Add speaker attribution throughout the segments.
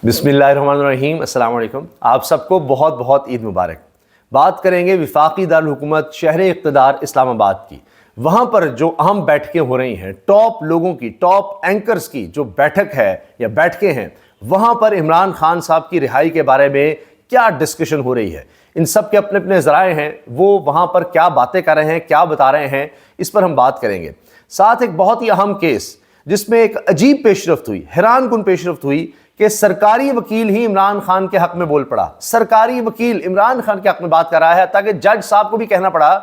Speaker 1: بسم اللہ الرحمن الرحیم۔ السلام علیکم۔ آپ سب کو بہت بہت عید مبارک۔ بات کریں گے وفاقی دارالحکومت شہر اقتدار اسلام آباد کی۔ وہاں پر جو اہم بیٹھکیں ہو رہی ہیں، ٹاپ لوگوں کی، ٹاپ اینکرز کی جو بیٹھک ہے یا بیٹھکیں ہیں، وہاں پر عمران خان صاحب کی رہائی کے بارے میں کیا ڈسکشن ہو رہی ہے، ان سب کے اپنے اپنے ذرائع ہیں، وہ وہاں پر کیا باتیں کر رہے ہیں، کیا بتا رہے ہیں، اس پر ہم بات کریں گے۔ ساتھ ایک بہت ہی اہم کیس جس میں ایک عجیب پیش رفت ہوئی، حیران کن پیش رفت ہوئی کہ سرکاری وکیل ہی عمران خان کے حق میں بول پڑا۔ سرکاری وکیل عمران خان کے حق میں بات کر رہا ہے، تاکہ جج صاحب کو بھی کہنا پڑا،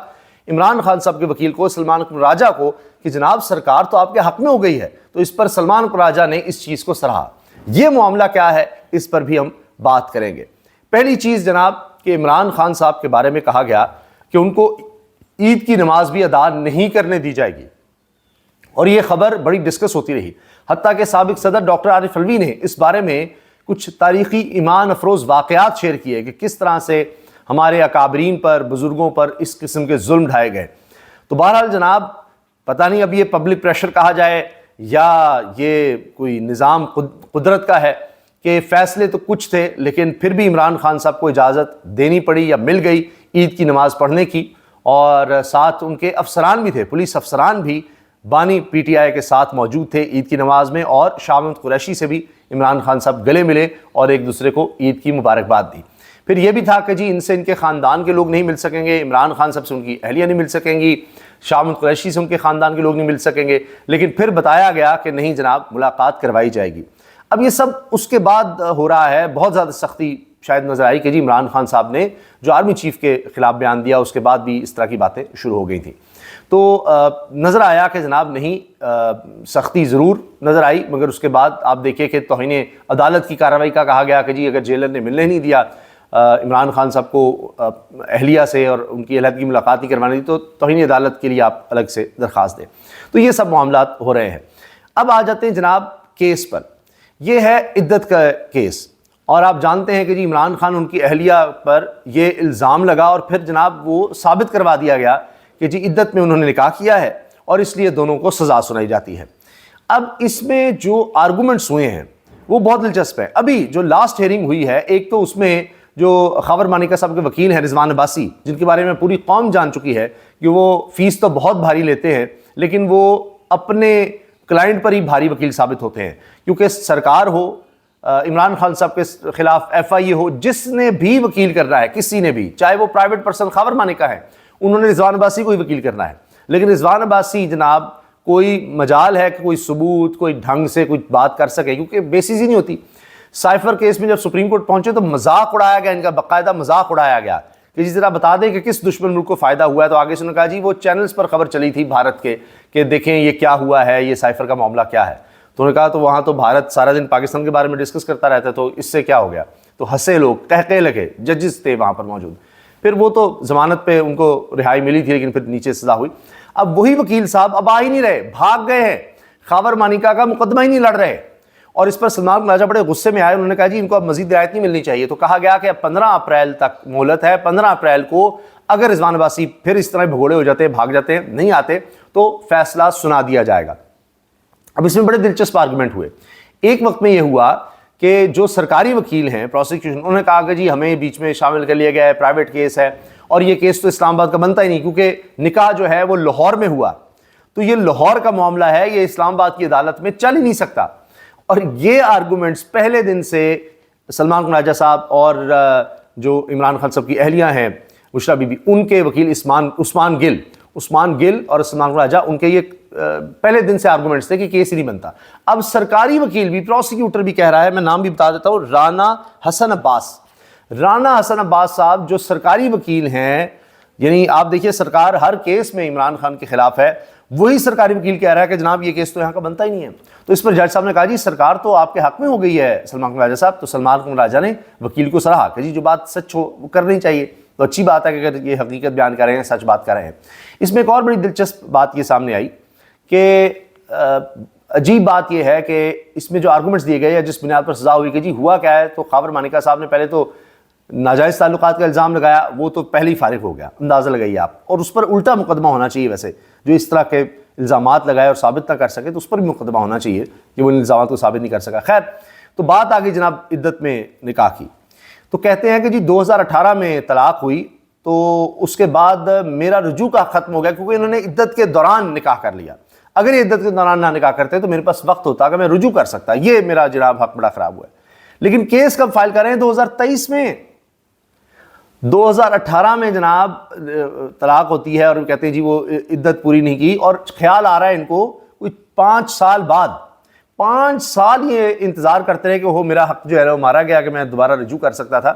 Speaker 1: عمران خان صاحب کے وکیل کو، سلمان اکمل راجہ کو، کہ جناب سرکار تو آپ کے حق میں ہو گئی ہے۔ تو اس پر سلمان اکمل راجہ نے اس چیز کو سراہا۔ یہ معاملہ کیا ہے، اس پر بھی ہم بات کریں گے۔ پہلی چیز جناب کہ عمران خان صاحب کے بارے میں کہا گیا کہ ان کو عید کی نماز بھی ادا نہیں کرنے دی جائے گی، اور یہ خبر بڑی ڈسکس ہوتی رہی، حتیٰ کہ سابق صدر ڈاکٹر عارف علوی نے اس بارے میں کچھ تاریخی ایمان افروز واقعات شیئر کیے کہ کس طرح سے ہمارے اکابرین پر، بزرگوں پر اس قسم کے ظلم ڈھائے گئے۔ تو بہرحال جناب پتہ نہیں اب یہ پبلک پریشر کہا جائے یا یہ کوئی نظام قدرت کا ہے کہ فیصلے تو کچھ تھے، لیکن پھر بھی عمران خان صاحب کو اجازت دینی پڑی یا مل گئی عید کی نماز پڑھنے کی، اور ساتھ ان کے افسران بھی تھے، پولیس افسران بھی بانی پی ٹی آئی کے ساتھ موجود تھے عید کی نماز میں، اور شاہ محمود قریشی سے بھی عمران خان صاحب گلے ملے اور ایک دوسرے کو عید کی مبارکباد دی۔ پھر یہ بھی تھا کہ جی ان سے ان کے خاندان کے لوگ نہیں مل سکیں گے، عمران خان صاحب سے ان کی اہلیہ نہیں مل سکیں گی، شاہ محمود قریشی سے ان کے خاندان کے لوگ نہیں مل سکیں گے، لیکن پھر بتایا گیا کہ نہیں جناب ملاقات کروائی جائے گی۔ اب یہ سب اس کے بعد ہو رہا ہے، بہت زیادہ سختی شاید نظر آئی کہ جی عمران خان صاحب نے جو آرمی چیف کے خلاف بیان دیا، اس کے بعد بھی اس طرح کی باتیں شروع ہو گئی تھیں۔ تو نظر آیا کہ جناب نہیں، سختی ضرور نظر آئی، مگر اس کے بعد آپ دیکھیں کہ توہین عدالت کی کارروائی کا کہا گیا کہ جی اگر جیلر نے ملنے نہیں دیا عمران خان صاحب کو اہلیہ سے اور ان کی علیحدگی ملاقات نہیں کروانے دی، تو توہین عدالت کے لیے آپ الگ سے درخواست دیں۔ تو یہ سب معاملات ہو رہے ہیں۔ اب آ جاتے ہیں جناب کیس پر۔ یہ ہے عدت کا کیس، اور آپ جانتے ہیں کہ جی عمران خان ان کی اہلیہ پر یہ الزام لگا، اور پھر جناب وہ ثابت کروا دیا گیا کہ جی عدت میں انہوں نے نکاح کیا ہے، اور اس لیے دونوں کو سزا سنائی جاتی ہے۔ اب اس میں جو آرگومنٹس ہوئے ہیں وہ بہت دلچسپ ہے۔ ابھی جو لاسٹ ہیئرنگ ہوئی ہے، ایک تو اس میں جو خاور مانیکا صاحب کے وکیل ہیں رضوان عباسی، جن کے بارے میں پوری قوم جان چکی ہے کہ وہ فیس تو بہت بھاری لیتے ہیں، لیکن وہ اپنے کلائنٹ پر ہی بھاری وکیل ثابت ہوتے ہیں، کیونکہ سرکار ہو، عمران خان صاحب کے خلاف ایف آئی اے ہو، جس نے بھی وکیل کرنا ہے، کسی نے بھی، چاہے وہ پرائیویٹ پرسن خاور مانیکا ہے، انہوں نے رضوان عباسی کو ہی وکیل کرنا ہے۔ لیکن رضوان عباسی جناب کوئی مجال ہے کہ کوئی ثبوت، کوئی ڈھنگ سے کوئی بات کر سکے، کیونکہ بیسس ہی نہیں ہوتی۔ سائفر کیس میں جب سپریم کورٹ پہنچے تو مذاق اڑایا گیا، ان کا باقاعدہ مذاق اڑایا گیا کہ جس طرح بتا دیں کہ کس دشمن ملک کو فائدہ ہوا ہے۔ تو آگے سے انہوں نے کہا جی وہ چینلز پر خبر چلی تھی بھارت کے کہ دیکھیں یہ کیا ہوا ہے، یہ سائفر کا معاملہ کیا ہے۔ تو انہوں نے کہا تو وہاں تو بھارت سارا دن پاکستان کے بارے میں ڈسکس کرتا رہتا ہے، تو اس سے کیا ہو گیا؟ تو ہنسے لوگ، قہقہے لگے، ججز تھے وہاں پر موجود۔ پھر وہ تو ضمانت پہ ان کو رہائی ملی تھی، لیکن پھر نیچے سزا ہوئی۔ اب وہی وکیل صاحب اب آ ہی نہیں رہے، بھاگ گئے ہیں، خاور مانیکا کا مقدمہ ہی نہیں لڑ رہے، اور اس پر سلمان راجہ بڑے غصے میں آئے۔ انہوں نے کہا جی ان کو اب مزید رعایت نہیں ملنی چاہیے۔ تو کہا گیا کہ اب 15 اپریل تک مہلت ہے، 15 اپریل کو اگر رضوان عباسی پھر اس طرح بھگوڑے ہو جاتے، بھاگ جاتے، نہیں آتے، تو فیصلہ سنا دیا جائے گا۔ اب اس میں بڑے دلچسپ آرگومنٹ ہوئے۔ ایک وقت میں یہ ہوا کہ جو سرکاری وکیل ہیں پروسیکیوشن، انہوں نے کہا کہ جی ہمیں بیچ میں شامل کر لیا گیا ہے، پرائیویٹ کیس ہے، اور یہ کیس تو اسلام آباد کا بنتا ہی نہیں، کیونکہ نکاح جو ہے وہ لاہور میں ہوا، تو یہ لاہور کا معاملہ ہے، یہ اسلام آباد کی عدالت میں چل ہی نہیں سکتا۔ اور یہ آرگومنٹس پہلے دن سے سلمان اکمل راجہ صاحب اور جو عمران خان صاحب کی اہلیہ ہیں بشریٰ بی بی، ان کے وکیل عثمان گل اور سلمان اکمل راجہ، ان کے یہ پہلے دن سے آرگومنٹس تھے کہ کیس ہی نہیں بنتا۔ اب سرکاری وکیل بھی، پروسیکیوٹر بھی کہہ رہا ہے، میں نام بھی بتا دیتا ہوں، رانا حسن عباس صاحب جو سرکاری وکیل ہیں، یعنی آپ دیکھیے سرکار ہر کیس میں عمران خان کے خلاف ہے، وہی سرکاری وکیل کہہ رہا ہے کہ جناب یہ کیس تو یہاں کا بنتا ہی نہیں ہے۔ تو اس پر جج صاحب نے کہا جی سرکار تو آپ کے حق میں ہو گئی ہے سلمان اکمل راجہ صاحب۔ تو سلمان اکمل راجہ نے وکیل کو سراہا کہ جی جو بات سچ ہو وہ کرنی چاہیے، تو اچھی بات ہے کہ اگر یہ حقیقت بیان کر رہے ہیں، سچ بات کر رہے ہیں۔ اس میں ایک اور بڑی دلچسپ بات یہ سامنے آئی کہ عجیب بات یہ ہے کہ اس میں جو آرگومنٹس دیے گئے یا جس بنیاد پر سزا ہوئی کہ جی ہوا کیا ہے، تو خاور مانیکا صاحب نے پہلے تو ناجائز تعلقات کا الزام لگایا، وہ تو پہلے ہی فارغ ہو گیا، اندازہ لگائیے آپ، اور اس پر الٹا مقدمہ ہونا چاہیے۔ ویسے جو اس طرح کے الزامات لگائے اور ثابت نہ کر سکے تو اس پر بھی مقدمہ ہونا چاہیے کہ وہ ان الزامات کو ثابت نہیں کر سکا۔ خیر تو بات آگئی جناب عدت میں نکاح کی. تو کہتے ہیں کہ جی 2018 میں طلاق ہوئی تو اس کے بعد میرا رجوع کا ختم ہو گیا کیونکہ انہوں نے عدت کے دوران نکاح کر لیا. اگر یہ عدت کے دوران نہ نکاح کرتے تو میرے پاس وقت ہوتا کہ میں رجوع کر سکتا. یہ میرا جناب حق بڑا خراب ہوا ہے. لیکن کیس کب فائل کر رہے ہیں؟ 2023 میں. 2018 میں جناب طلاق ہوتی ہے اور کہتے ہیں جی وہ عدت پوری نہیں کی, اور خیال آ رہا ہے ان کو کوئی 5 سال بعد, 5 سال یہ انتظار کرتے رہے کہ وہ میرا حق جو ہے وہ مارا گیا کہ میں دوبارہ رجوع کر سکتا تھا.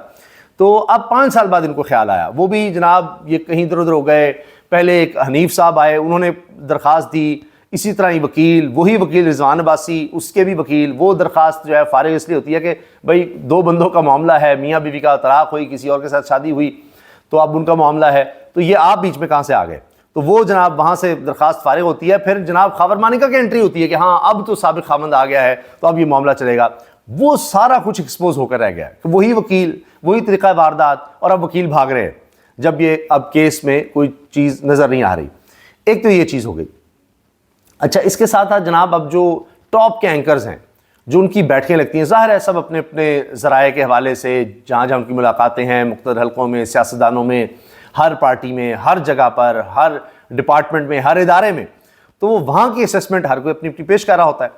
Speaker 1: تو اب 5 سال بعد ان کو خیال آیا. وہ بھی جناب یہ کہیں ادھر ادھر ہو گئے. پہلے ایک حنیف صاحب آئے, انہوں نے درخواست دی, اسی طرح ہی وکیل, وہی وکیل رضوان عباسی, اس کے بھی وکیل, وہ درخواست جو ہے فارغ اس لیے ہوتی ہے کہ بھائی 2 بندوں کا معاملہ ہے, میاں بیوی کا طلاق ہوئی, کسی اور کے ساتھ شادی ہوئی تو اب ان کا معاملہ ہے, تو یہ آپ بیچ میں کہاں سے آ گئے. تو وہ جناب وہاں سے درخواست فارغ ہوتی ہے. پھر جناب خاور مانیکا کی انٹری ہوتی ہے کہ ہاں اب تو سابق خاوند آ گیا ہے تو اب یہ معاملہ چلے گا. وہ سارا کچھ ایکسپوز ہو کر رہ گیا کہ وہی وکیل, وہی طریقہ واردات, اور اب وکیل بھاگ رہے ہیں جب یہ اب کیس میں کوئی چیز نظر نہیں آ رہی. ایک تو یہ چیز ہو گئی. اچھا, اس کے ساتھ ساتھ جناب اب جو ٹاپ کے اینکرز ہیں جو ان کی بیٹھکیں لگتی ہیں, ظاہر ہے سب اپنے اپنے ذرائع کے حوالے سے جہاں جہاں ان کی ملاقاتیں ہیں مختلف حلقوں میں, سیاستدانوں میں, ہر پارٹی میں, ہر جگہ پر, ہر ڈپارٹمنٹ میں, ہر ادارے میں, تو وہ وہاں کی اسیسمنٹ ہر کوئی اپنی اپنی پیش کر رہا ہوتا ہے.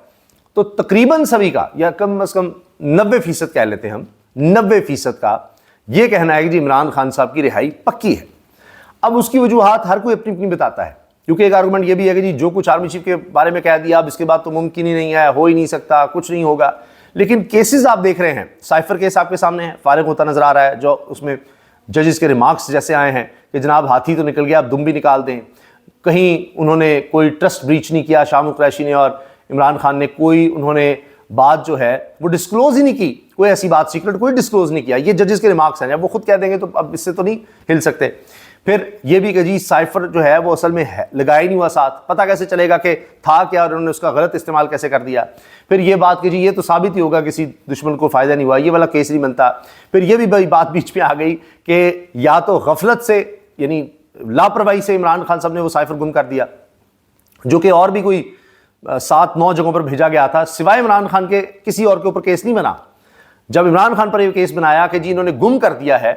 Speaker 1: تو تقریباً سبھی کا یا کم از کم 90% کہہ لیتے ہیں ہم, 90% کا یہ کہنا ہے کہ جی عمران خان صاحب کی رہائی پکی ہے. اب اس کی وجوہات ہر کوئی اپنی اپنی بتاتا ہے, کیونکہ ایک آرگومنٹ یہ بھی ہے کہ جی جو کچھ آرمی چیف کے بارے میں کہہ دیا اب اس کے بعد تو ممکن ہی نہیں ہے, ہو ہی نہیں سکتا, کچھ نہیں ہوگا. لیکن کیسز آپ دیکھ رہے ہیں, سائفر کیس آپ کے سامنے ہے, فارغ ہوتا نظر آ رہا ہے, جو اس میں ججز کے ریمارکس جیسے آئے ہیں کہ جناب ہاتھی تو نکل گیا اب دم بھی نکال دیں. کہیں انہوں نے کوئی ٹرسٹ بریچ نہیں کیا, شاہ قریشی نے اور عمران خان نے, کوئی انہوں نے بات جو ہے وہ ڈسکلوز ہی نہیں کی, کوئی ایسی بات سیکرٹ کوئی ڈسکلوز نہیں کیا. یہ ججز کے ریمارکس ہیں, جب وہ خود کہہ دیں گے تو اب اس سے تو نہیں ہل سکتے. پھر یہ بھی کہ جی سائفر جو ہے وہ اصل میں لگایا ہی نہیں ہوا ساتھ, پتہ کیسے چلے گا کہ تھا کیا اور انہوں نے اس کا غلط استعمال کیسے کر دیا. پھر یہ بات کہ جی یہ تو ثابت ہی ہوگا کسی دشمن کو فائدہ نہیں ہوا, یہ والا کیس نہیں بنتا. پھر یہ بھی بات بیچ میں آ گئی کہ یا تو غفلت سے یعنی لاپرواہی سے عمران خان صاحب نے وہ سائفر گم کر دیا, جو کہ اور بھی کوئی 7-9 جگہوں پر بھیجا گیا تھا, سوائے عمران خان کے کسی اور کے اوپر کیس نہیں بنا. جب عمران خان پر یہ کیس بنایا کہ جی انہوں نے گم کر دیا ہے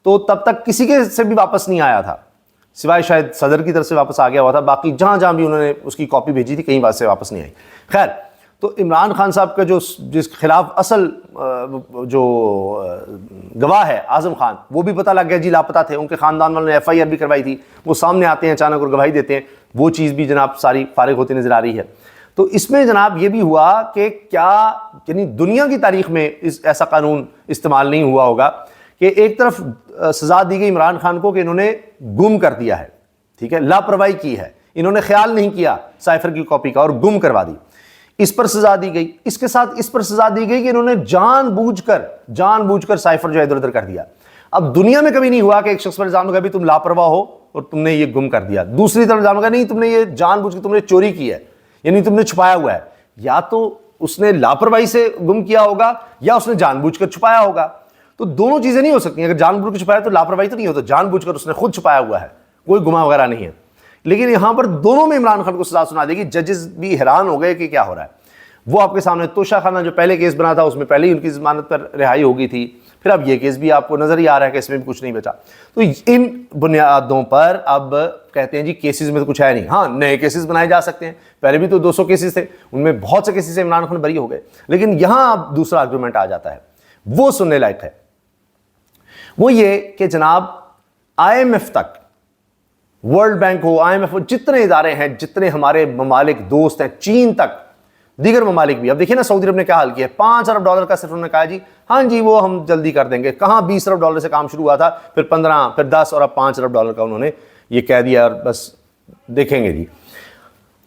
Speaker 1: تو تب تک کسی کے سے بھی واپس نہیں آیا تھا, سوائے شاید صدر کی طرف سے واپس آ گیا ہوا تھا, باقی جہاں جہاں بھی انہوں نے اس کی کاپی بھیجی تھی کہیں بات سے واپس نہیں آئی. خیر, تو عمران خان صاحب کا جو جس کے خلاف اصل جو گواہ ہے اعظم خان, وہ بھی پتہ لگ گیا جی لاپتہ تھے, ان کے خاندان والوں نے FIR بھی کروائی تھی, وہ سامنے آتے ہیں اچانک اور گواہی دیتے ہیں, وہ چیز بھی جناب ساری فارغ ہوتی نظر آ رہی ہے. تو اس میں جناب یہ بھی ہوا کہ کیا یعنی دنیا کی تاریخ میں ایسا قانون استعمال نہیں ہوا ہوگا کہ ایک طرف سزا دی گئی عمران خان کو کہ انہوں نے گم کر دیا ہے, ٹھیک ہے, لاپرواہی کی ہے, انہوں نے خیال نہیں کیا سائفر کی کاپی کا اور گم کروا دی, اس پر سزا دی گئی. اس کے ساتھ اس پر سزا دی گئی کہ انہوں نے جان بوجھ کر سائفر جو ہے ادھر ادھر کر دیا. اب دنیا میں کبھی نہیں ہوا کہ ایک شخص پر الزام لگا بھی تم لاپرواہ ہو اور تم نے یہ گم کر دیا, دوسری طرف الزام لگا نہیں تم نے یہ جان بوجھ کے تم نے چوری کی ہے, یعنی تم نے چھپایا ہوا ہے. یا تو اس نے لاپرواہی سے گم کیا ہوگا یا اس نے جان بوجھ کر چھپایا ہوگا. تو دونوں چیزیں نہیں ہو سکتی. اگر جان بوجھ کر چھپایا تو لاپرواہی تو نہیں ہوتا, جان بوجھ کر اس نے خود چھپایا ہوا ہے, کوئی گناہ وغیرہ نہیں ہے. لیکن یہاں پر دونوں میں عمران خان کو سزا سنا دے گی. ججز بھی حیران ہو گئے کہ کیا ہو رہا ہے. وہ آپ کے سامنے توشہ خانہ جو پہلے کیس بنا تھا اس میں پہلے ہی ان کی ضمانت پر رہائی ہو گئی تھی, پھر اب یہ کیس بھی آپ کو نظر ہی آ رہا ہے کہ اس میں بھی کچھ نہیں بچا. تو ان بنیادوں پر اب کہتے ہیں جی کیسز میں تو کچھ ہے نہیں. ہاں نئے کیسز بنائے جا سکتے ہیں, پہلے بھی تو 200 کیسز تھے, ان میں بہت سے کیسز سے عمران خان بری ہو گئے. لیکن یہاں اب دوسرا آرگومنٹ آ جاتا ہے, وہ سننے لائق ہے. وہ یہ کہ جناب IMF تک, ورلڈ بینک ہو, IMF ہو, جتنے ادارے ہیں, جتنے ہمارے ممالک دوست ہیں, چین تک, دیگر ممالک بھی. اب دیکھیں نا سعودی عرب نے کیا حال کیا ہے, $5 ارب کا صرف انہوں نے کہا جی ہاں جی وہ ہم جلدی کر دیں گے. کہاں $20 ارب سے کام شروع ہوا تھا, پھر 15, پھر 10 اور اب $5 ارب کا انہوں نے یہ کہہ دیا اور بس دیکھیں گے جی.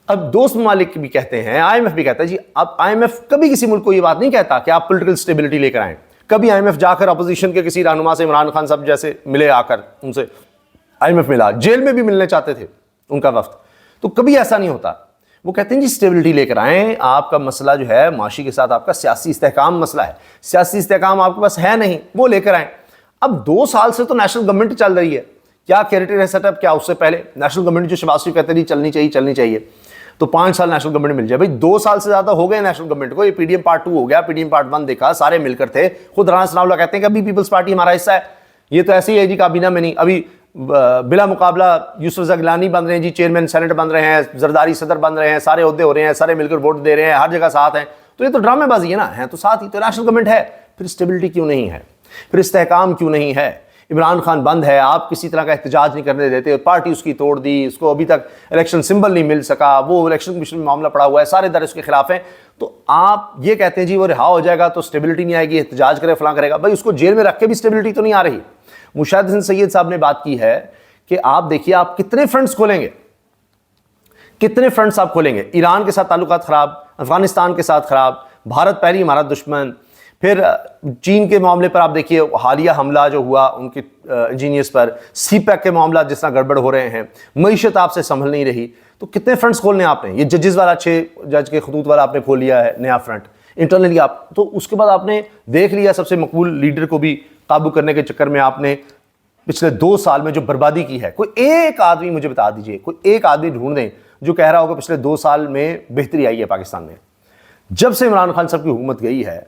Speaker 1: اب دوست ممالک بھی کہتے ہیں, IMF بھی کہتا ہے جی, اب IMF کبھی کسی ملک کو یہ بات نہیں کہتا کہ آپ پولیٹیکل سٹیبلٹی لے کر آئیں. کبھی IMF جا کر اپوزیشن کے کسی رہنما سے عمران خان صاحب جیسے ملے, آ کر ان سے IMF ملا, جیل میں بھی ملنے چاہتے تھے ان کا وفد, تو کبھی ایسا نہیں ہوتا. وہ کہتے ہیں جی سٹیبلٹی لے کر آئیں, آپ کا مسئلہ جو ہے معاشی کے ساتھ آپ کا سیاسی استحکام مسئلہ ہے, سیاسی استحکام آپ کے پاس ہے نہیں, وہ لے کر آئیں. اب 2 سال سے تو نیشنل گورنمنٹ چل رہی ہے, کیا کیریٹر ہے سیٹ اپ, کیا اس سے پہلے نیشنل گورنمنٹ جو شہباز شریف کہتے ہیں جی چلنی چاہیے. تو 5 سال نیشنل گورنمنٹ مل جائے. بھائی 2 سال سے زیادہ ہو گئے نیشنل گورنمنٹ کو. یہ پی ڈی ایم پارٹ 2 ہو گیا, پی ڈی ایم پارٹ 1 دیکھا, سارے مل کر تھے. خود رانا ثناء اللہ کہتے ہیں کہ ابھی پیپلز پارٹی ہمارا حصہ ہے. یہ تو ایسے ہی ہے جی کابینہ میں نہیں. ابھی بلا مقابلہ یوسف رضا گیلانی بن رہے ہیں جی, چیئرمین سینٹ بن رہے ہیں, زرداری صدر بن رہے ہیں, سارے عہدے ہو رہے ہیں, سارے مل کر ووٹ دے رہے ہیں, ہر جگہ ساتھ ہیں. تو یہ تو ڈرامے بازی ہے نا. ہے تو ساتھ ہی تو نیشنل گورنمنٹ ہے. پھر اسٹیبلٹی کیوں نہیں ہے, پھر استحکام کیوں نہیں ہے؟ عمران خان بند ہے, آپ کسی طرح کا احتجاج نہیں کرنے دیتے, پارٹی اس کی توڑ دی, اس کو ابھی تک الیکشن سمبل نہیں مل سکا, وہ الیکشن کمیشن میں معاملہ پڑا ہوا ہے, سارے در اس کے خلاف ہیں. تو آپ یہ کہتے ہیں جی وہ رہا ہو جائے گا تو اسٹیبلٹی نہیں آئے گی, احتجاج کرے فلاں کرے گا. بھائی اس کو جیل میں رکھ کے بھی اسٹیبلٹی تو نہیں آ رہی. مشاہد حسین سید صاحب نے بات کی ہے کہ آپ دیکھیے آپ کتنے فرنٹس کھولیں گے, کتنے فرنٹس آپ کھولیں گے. ایران کے ساتھ تعلقات خراب, افغانستان کے ساتھ خراب, بھارت پہلی ہمارا دشمن. پھر چین کے معاملے پر آپ دیکھیے حالیہ حملہ جو ہوا ان کے انجینئرز پر, سی پیک کے معاملات جس طرح گڑبڑ ہو رہے ہیں, معیشت آپ سے سنبھل نہیں رہی. تو کتنے فرنٹس کھولنے آپ نے. یہ ججز والا 6 جج کے خطوط والا آپ نے کھول لیا ہے نیا فرنٹ انٹرنلی آپ. تو اس کے بعد آپ نے دیکھ لیا سب سے مقبول لیڈر کو بھی قابو کرنے کے چکر میں آپ نے پچھلے 2 سال میں جو بربادی کی ہے. کوئی ایک آدمی مجھے بتا دیجئے, کوئی ایک آدمی ڈھونڈ دیں جو کہہ رہا ہوگا پچھلے 2 سال میں بہتری آئی ہے پاکستان میں. جب سے عمران خان صاحب کی حکومت گئی ہے,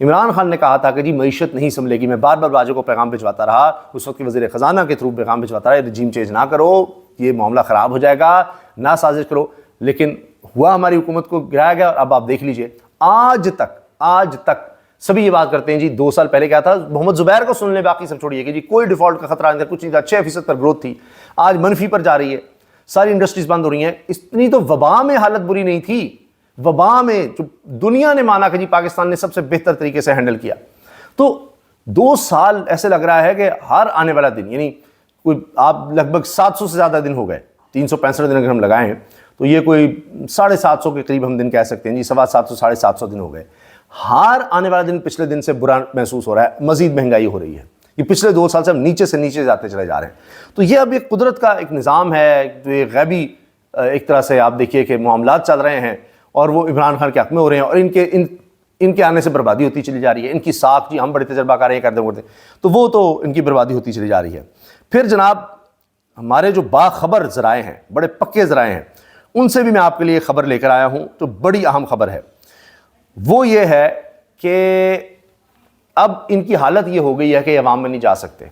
Speaker 1: عمران خان نے کہا تھا کہ جی معیشت نہیں سنبھلے گی. میں بار بار باجوہ کو پیغام بھجواتا رہا, اس وقت کے وزیر خزانہ کے تھرو پیغام بھجواتا رہا, رجیم چینج نہ کرو, یہ معاملہ خراب ہو جائے گا, نہ سازش کرو. لیکن ہوا, ہماری حکومت کو گرایا گیا. اور اب آپ دیکھ لیجئے آج تک سبھی یہ بات کرتے ہیں جی 2 سال پہلے کیا تھا. محمد زبیر کو سن لیں, باقی سب چھوڑیے کہ جی کوئی ڈیفالٹ کا خطرہ نہیں تھا, کچھ نہیں تھا, 6% پر گروتھ تھی. آج منفی پر جا رہی ہے, ساری انڈسٹریز بند ہو رہی ہیں. اتنی تو وبا میں حالت بری نہیں تھی. وبا میں جو دنیا نے مانا کہ جی پاکستان نے سب سے بہتر طریقے سے ہینڈل کیا. تو 2 سال ایسے لگ رہا ہے کہ ہر آنے والا دن, یعنی کوئی آپ لگ بھگ 700 سے زیادہ دن ہو گئے, 365 دن اگر ہم لگائیں تو یہ کوئی 750 کے قریب ہم دن کہہ سکتے ہیں جی, 750 750 دن ہو گئے. ہر آنے والا دن پچھلے دن سے برا محسوس ہو رہا ہے. مزید مہنگائی ہو رہی ہے. یہ پچھلے 2 سال سے ہم نیچے سے نیچے جاتے چلے جا رہے ہیں. تو یہ اب ایک قدرت کا ایک نظام ہے, جو ایک غیبی ایک طرح سے آپ دیکھیے کہ معاملات چل رہے ہیں اور وہ عمران خان کے حق میں ہو رہے ہیں, اور ان کے آنے سے بربادی ہوتی چلی جا رہی ہے. ان کی ساکھ, جی ہم بڑے تجربہ کار ہیں, کرتے کرتے, تو وہ تو ان کی بربادی ہوتی چلی جا رہی ہے. پھر جناب ہمارے جو باخبر ذرائع ہیں, بڑے پکے ذرائع ہیں, ان سے بھی میں آپ کے لیے خبر لے کر آیا ہوں. تو بڑی اہم خبر ہے, وہ یہ ہے کہ اب ان کی حالت یہ ہو گئی ہے کہ عوام میں نہیں جا سکتے.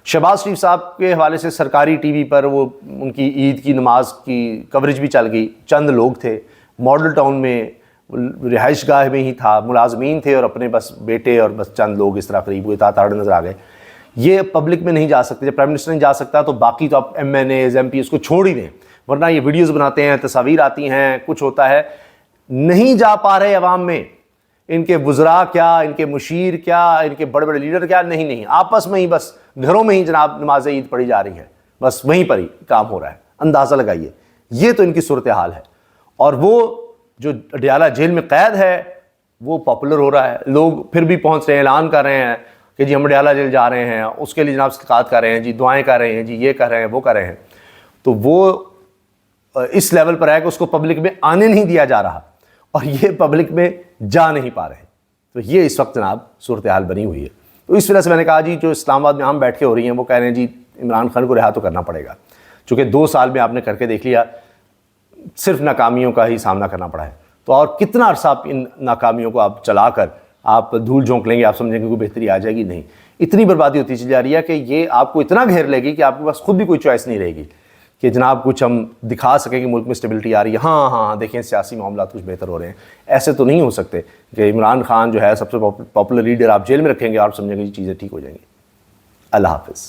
Speaker 1: شہباز شریف صاحب کے حوالے سے سرکاری ٹی وی پر وہ ان کی عید کی نماز کی کوریج بھی چل گئی. چند لوگ تھے, ماڈل ٹاؤن میں رہائش گاہ میں ہی تھا, ملازمین تھے اور اپنے بس بیٹے اور بس چند لوگ اس طرح قریب ہوئے, تاڑ نظر آ گئے. یہ پبلک میں نہیں جا سکتے. جب پرائم منسٹر نہیں جا سکتا تو باقی تو آپ M N Es, M P S کو چھوڑ ہی دیں, ورنہ یہ ویڈیوز بناتے ہیں, تصاویر آتی ہیں, کچھ ہوتا ہے. نہیں جا پا رہے عوام میں. ان کے وزراء کیا, ان کے مشیر کیا, ان کے بڑے بڑے لیڈر کیا, نہیں, آپس میں ہی بس گھروں میں ہی جناب نماز عید پڑھی جا رہی ہے, بس وہیں پر ہی کام ہو رہا ہے. اندازہ لگائیے, یہ تو ان کی صورتحال ہے. اور وہ جو اڈیالہ جیل میں قید ہے وہ پاپولر ہو رہا ہے. لوگ پھر بھی پہنچ رہے ہیں, اعلان کر رہے ہیں کہ جی ہم اڈیالہ جیل جا رہے ہیں, اس کے لیے جناب صدقات کر رہے ہیں جی, دعائیں کر رہے ہیں جی, یہ کر رہے ہیں, وہ کر رہے ہیں. تو وہ اس لیول پر ہے کہ اس کو پبلک میں آنے نہیں دیا جا رہا, اور یہ پبلک میں جا نہیں پا رہے. تو یہ اس وقت جناب صورتحال بنی ہوئی ہے. تو اس وجہ سے میں نے کہا جی جو اسلام آباد میں ہم بیٹھ کے ہو رہی ہیں وہ کہہ رہے ہیں جی عمران خان کو رہا تو کرنا پڑے گا, چونکہ 2 سال میں آپ نے کر کے دیکھ لیا, صرف ناکامیوں کا ہی سامنا کرنا پڑا ہے. تو اور کتنا عرصہ آپ ان ناکامیوں کو آپ چلا کر آپ دھول جھونک لیں گے, آپ سمجھیں گے کوئی بہتری آ جائے گی؟ نہیں. اتنی بربادی ہوتی چلی جا رہی ہے کہ یہ آپ کو اتنا گھیر لے گی کہ آپ کے پاس خود بھی کوئی چوائس نہیں رہے گی کہ جناب کچھ ہم دکھا سکیں کہ ملک میں اسٹیبلٹی آ رہی ہے. ہاں دیکھیں سیاسی معاملات کچھ بہتر ہو رہے ہیں. ایسے تو نہیں ہو سکتے کہ عمران خان جو ہے سب سے پاپولر لیڈر آپ جیل میں رکھیں گے اور سمجھیں گے چیزیں ٹھیک ہو جائیں گی. اللہ حافظ.